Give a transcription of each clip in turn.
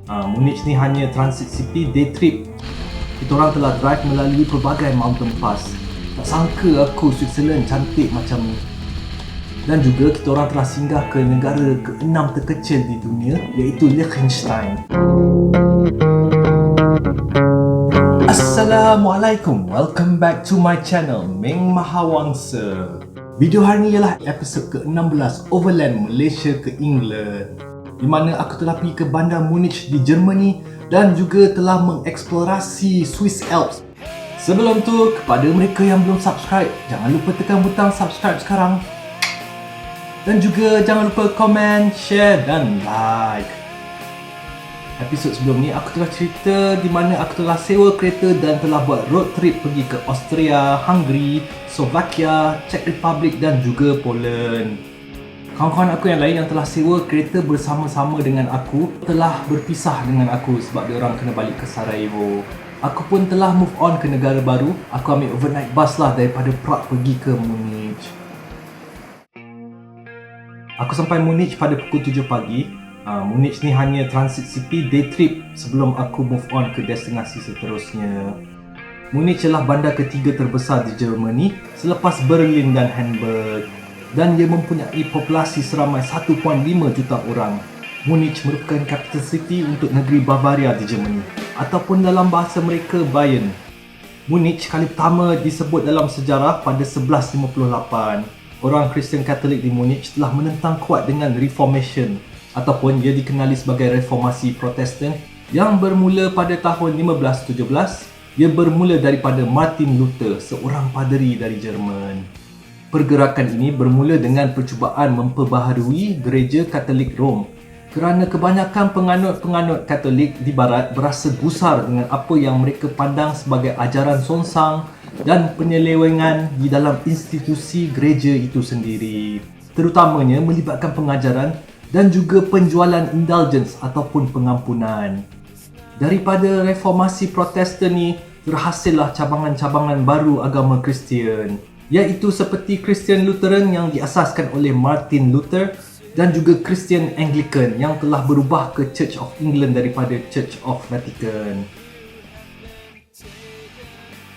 Munich ni hanya transit city day trip. Kita orang telah drive melalui pelbagai mountain pass. Tak sangka aku Switzerland cantik macam ni. Dan juga kita orang telah singgah ke negara ke-6 terkecil di dunia, iaitu Liechtenstein. Assalamualaikum, welcome back to my channel Meng Mahawangsa. Video hari ini ialah episod ke-16 Overland Malaysia ke England, di mana aku telah pergi ke bandar Munich di Germany dan juga telah mengeksplorasi Swiss Alps. Sebelum tu, kepada mereka yang belum subscribe, jangan lupa tekan butang subscribe sekarang. Dan juga jangan lupa komen, share dan like. Episod sebelum ni aku telah cerita di mana aku telah sewa kereta dan telah buat road trip pergi ke Austria, Hungary, Slovakia, Czech Republic dan juga Poland. Kawan-kawan aku yang lain yang telah sewa kereta bersama-sama dengan aku telah berpisah dengan aku sebab dia orang kena balik ke Sarajevo. Aku pun telah move on ke negara baru. Aku ambil overnight bus lah daripada Prague pergi ke Munich. Aku sampai Munich pada pukul 7 pagi. Munich ni hanya transit city day trip sebelum aku move on ke destinasi seterusnya. Munich ialah bandar ketiga terbesar di Germany selepas Berlin dan Hamburg, dan dia mempunyai populasi seramai 1.5 juta orang. Munich merupakan capital city untuk negeri Bavaria di Germany, ataupun dalam bahasa mereka Bayern. Munich kali pertama disebut dalam sejarah pada 1158. Orang Kristian Katolik di Munich telah menentang kuat dengan Reformation, ataupun dia dikenali sebagai Reformasi Protestan yang bermula pada tahun 1517. Ia bermula daripada Martin Luther, seorang paderi dari Jerman. Pergerakan ini bermula dengan percubaan memperbaharui Gereja Katolik Rom, kerana kebanyakan penganut-penganut Katolik di barat berasa gusar dengan apa yang mereka pandang sebagai ajaran songsang dan penyelewengan di dalam institusi gereja itu sendiri, terutamanya melibatkan pengajaran dan juga penjualan indulgence ataupun pengampunan. Daripada reformasi Protestan ni, terhasillah cabangan-cabangan baru agama Kristian, iaitu seperti Kristian Lutheran yang diasaskan oleh Martin Luther dan juga Kristian Anglican yang telah berubah ke Church of England daripada Church of Vatican.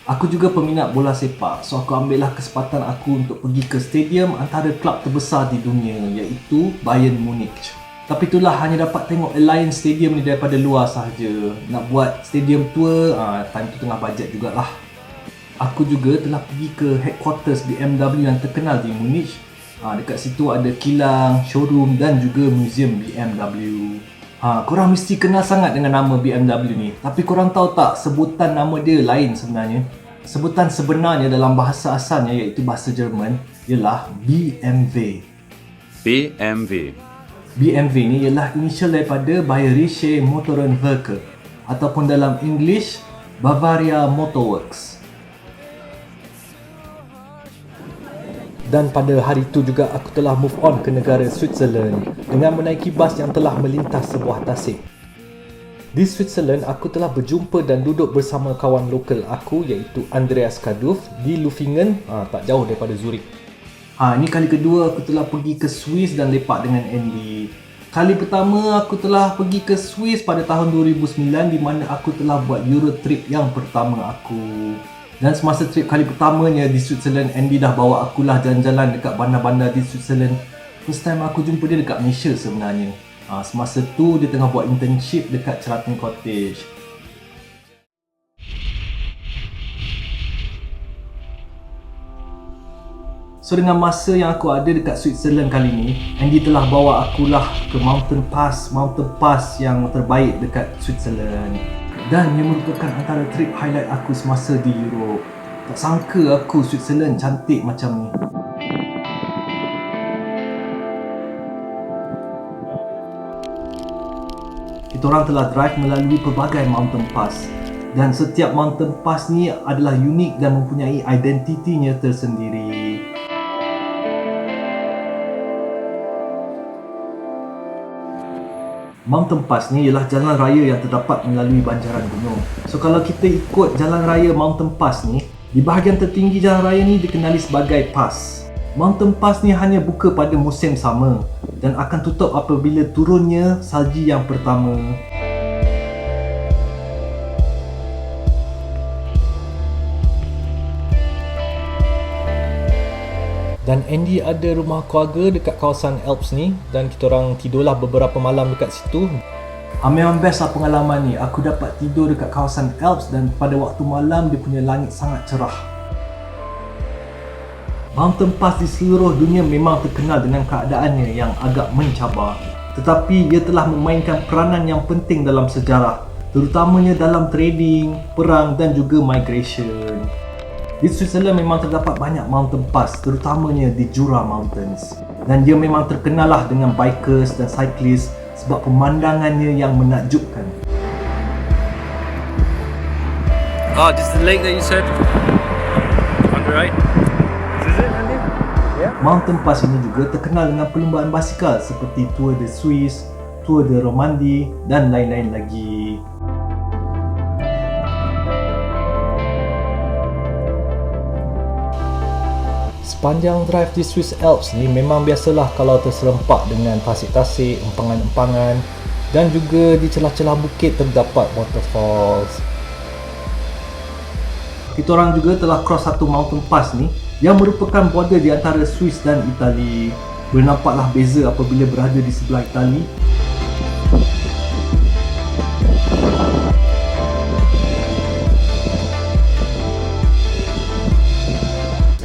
Aku juga peminat bola sepak, so aku ambillah kesempatan aku untuk pergi ke stadium antara klub terbesar di dunia, iaitu Bayern Munich. Tapi itulah, hanya dapat tengok Allianz Stadium ni daripada luar sahaja. Nak buat stadium tour, time tu tengah bajet jugalah. Aku juga telah pergi ke headquarters BMW yang terkenal di Munich. Dekat situ ada kilang, showroom dan juga museum BMW. Korang mesti kenal sangat dengan nama BMW ni. Tapi korang tahu tak, sebutan nama dia lain sebenarnya. Sebutan sebenarnya dalam bahasa asalnya, iaitu bahasa Jerman, ialah BMW. BMW ni ialah initial daripada Bayerische Motorenwerke, ataupun dalam English Bavaria Motor Works. Dan pada hari itu juga aku telah move on ke negara Switzerland dengan menaiki bas yang telah melintas sebuah tasik. Di Switzerland, aku telah berjumpa dan duduk bersama kawan lokal aku, iaitu Andreas Kaduf di Lufingen, tak jauh daripada Zurich. Ini kali kedua aku telah pergi ke Swiss dan lepak dengan Andy. Kali pertama aku telah pergi ke Swiss pada tahun 2009, di mana aku telah buat Euro trip yang pertama aku. Dan semasa trip kali pertamanya di Switzerland, Andy dah bawa akulah jalan-jalan dekat bandar-bandar di Switzerland. First time aku jumpa dia dekat Malaysia sebenarnya. Semasa tu dia tengah buat internship dekat Sheraton Cottage. So dengan masa yang aku ada dekat Switzerland kali ni, Andy telah bawa akulah ke mountain pass yang terbaik dekat Switzerland. Dan ia merupakan antara trip highlight aku semasa di Europe. Tak sangka aku Switzerland cantik macam ni. Kita orang telah drive melalui pelbagai mountain pass, dan setiap mountain pass ni adalah unik dan mempunyai identitinya tersendiri. Mountain Pass ni ialah jalan raya yang terdapat melalui banjaran gunung. So kalau kita ikut jalan raya Mountain Pass ni, di bahagian tertinggi jalan raya ni dikenali sebagai pass. Mountain Pass ni hanya buka pada musim sama dan akan tutup apabila turunnya salji yang pertama. Dan Andy ada rumah keluarga dekat kawasan Alps ni dan kita orang tidurlah beberapa malam dekat situ. Memang best lah pengalaman ni. Aku dapat tidur dekat kawasan Alps dan pada waktu malam dia punya langit sangat cerah. Mountain Pass di seluruh dunia memang terkenal dengan keadaannya yang agak mencabar. Tetapi ia telah memainkan peranan yang penting dalam sejarah, terutamanya dalam trading, perang dan juga migration. Di Switzerland memang terdapat banyak mountain pass, terutamanya di Jura Mountains. Dan dia memang terkenal lah dengan bikers dan cyclists sebab pemandangannya yang menakjubkan. Oh, this is the lake that you said? On the right? Is it, Andy? Yeah. Mountain Pass ini juga terkenal dengan perlumbaan basikal seperti Tour de Suisse, Tour de Romandie dan lain-lain lagi. Sepanjang drive di Swiss Alps ni memang biasalah kalau terserempak dengan tasik-tasik, empangan-empangan dan juga di celah-celah bukit terdapat waterfalls. Kita orang juga telah cross satu mountain pass ni yang merupakan border di antara Swiss dan Itali. Boleh nampaklah beza apabila berada di sebelah Itali.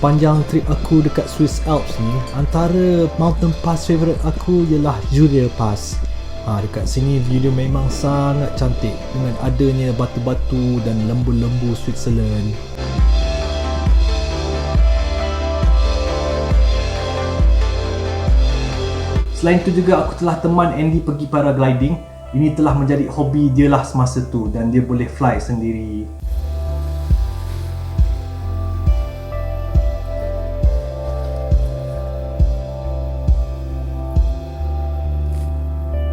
Sepanjang trip aku dekat Swiss Alps ni, antara mountain pass favourite aku ialah Julia Pass. Dekat sini view dia memang sangat cantik dengan adanya batu-batu dan lembu-lembu Switzerland. Selain itu juga aku telah teman Andy pergi paragliding. Ini telah menjadi hobi dia lah semasa tu dan dia boleh fly sendiri.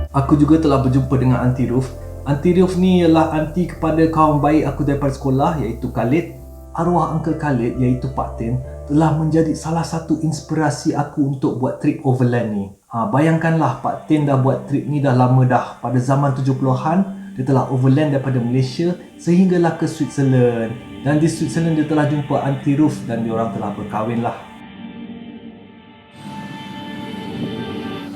Aku juga telah berjumpa dengan Aunty Ruth. Aunty Ruth ni ialah aunty kepada kawan baik aku daripada sekolah iaitu Khalid. Arwah Uncle Khalid iaitu Pak Tin telah menjadi salah satu inspirasi aku untuk buat trip overland ni. Bayangkanlah Pak Tin dah buat trip ni dah lama dah. Pada zaman 70-an dia telah overland daripada Malaysia sehinggalah ke Switzerland. Dan di Switzerland dia telah jumpa Aunty Ruth dan diorang telah berkahwin lah.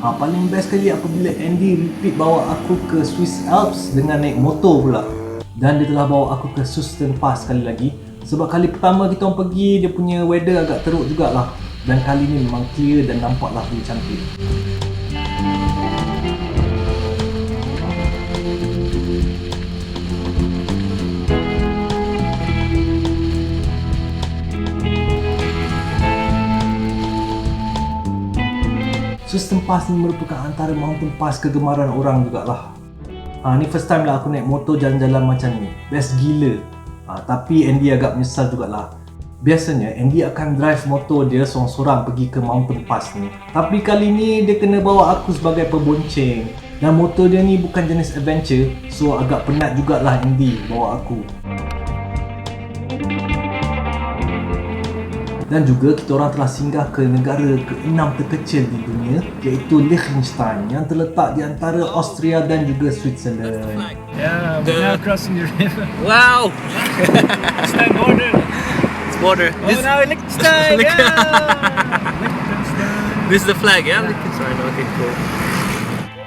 Paling best sekali apabila Andy repeat bawa aku ke Swiss Alps dengan naik motor pula. Dan dia telah bawa aku ke Susten Pass sekali lagi. Sebab kali pertama kita orang pergi, dia punya weather agak teruk jugalah. Dan kali ni memang clear dan nampaklah view cantik. Susten Pass ni merupakan antara mountain pass kegemaran orang jugalah. Ni first time lah aku naik motor jalan-jalan macam ni. Best gila. Tapi Andy agak menyesal jugalah. Biasanya Andy akan drive motor dia sorang-sorang pergi ke mountain pass ni. Tapi kali ni dia kena bawa aku sebagai pembonceng. Dan motor dia ni bukan jenis adventure, so agak penat jugalah Andy bawa aku. Dan juga kita orang telah singgah ke negara ke-6 terkecil di dunia iaitu Liechtenstein yang terletak di antara Austria dan juga Switzerland. Yeah, we're now crossing the river. Wow! Liechtenstein border. It's border. Oh, this, now Liechtenstein! Yeah! Liechtenstein. This is the flag, yeah? Liechtenstein, okay, cool.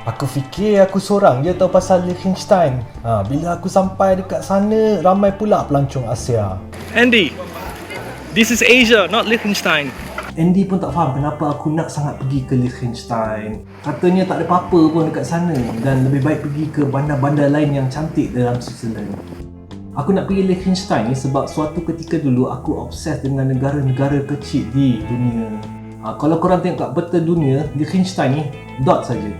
Aku fikir aku seorang je tahu pasal Liechtenstein. Bila aku sampai dekat sana, ramai pula pelancong Asia. Andy! This is Asia, not Liechtenstein. Andy pun tak faham kenapa aku nak sangat pergi ke Liechtenstein. Katanya tak ada apa-apa pun dekat sana dan lebih baik pergi ke bandar-bandar lain yang cantik dalam Switzerland. Aku nak pergi Liechtenstein ni sebab suatu ketika dulu aku obses dengan negara-negara kecil di dunia. Kalau korang tengok kat peta dunia, Liechtenstein ni dot saja.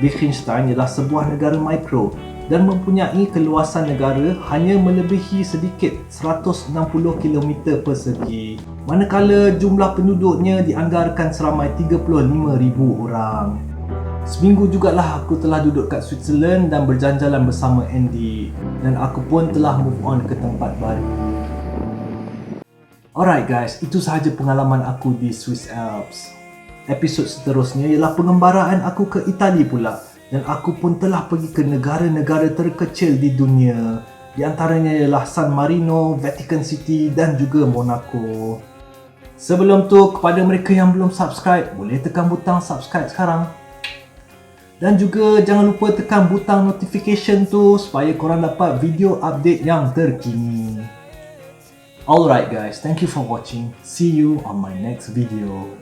Liechtenstein ialah sebuah negara mikro dan mempunyai keluasan negara hanya melebihi sedikit 160 km persegi. Manakala jumlah penduduknya dianggarkan seramai 35,000 orang. Seminggu jugalah aku telah duduk kat Switzerland dan berjalan-jalan bersama Andy. Dan aku pun telah move on ke tempat baru. Alright guys, itu sahaja pengalaman aku di Swiss Alps. Episod seterusnya ialah pengembaraan aku ke Itali pula. Dan aku pun telah pergi ke negara-negara terkecil di dunia. Di antaranya ialah San Marino, Vatican City dan juga Monaco. Sebelum tu, kepada mereka yang belum subscribe, boleh tekan butang subscribe sekarang. Dan juga jangan lupa tekan butang notification tu supaya korang dapat video update yang terkini. Alright guys, thank you for watching. See you on my next video.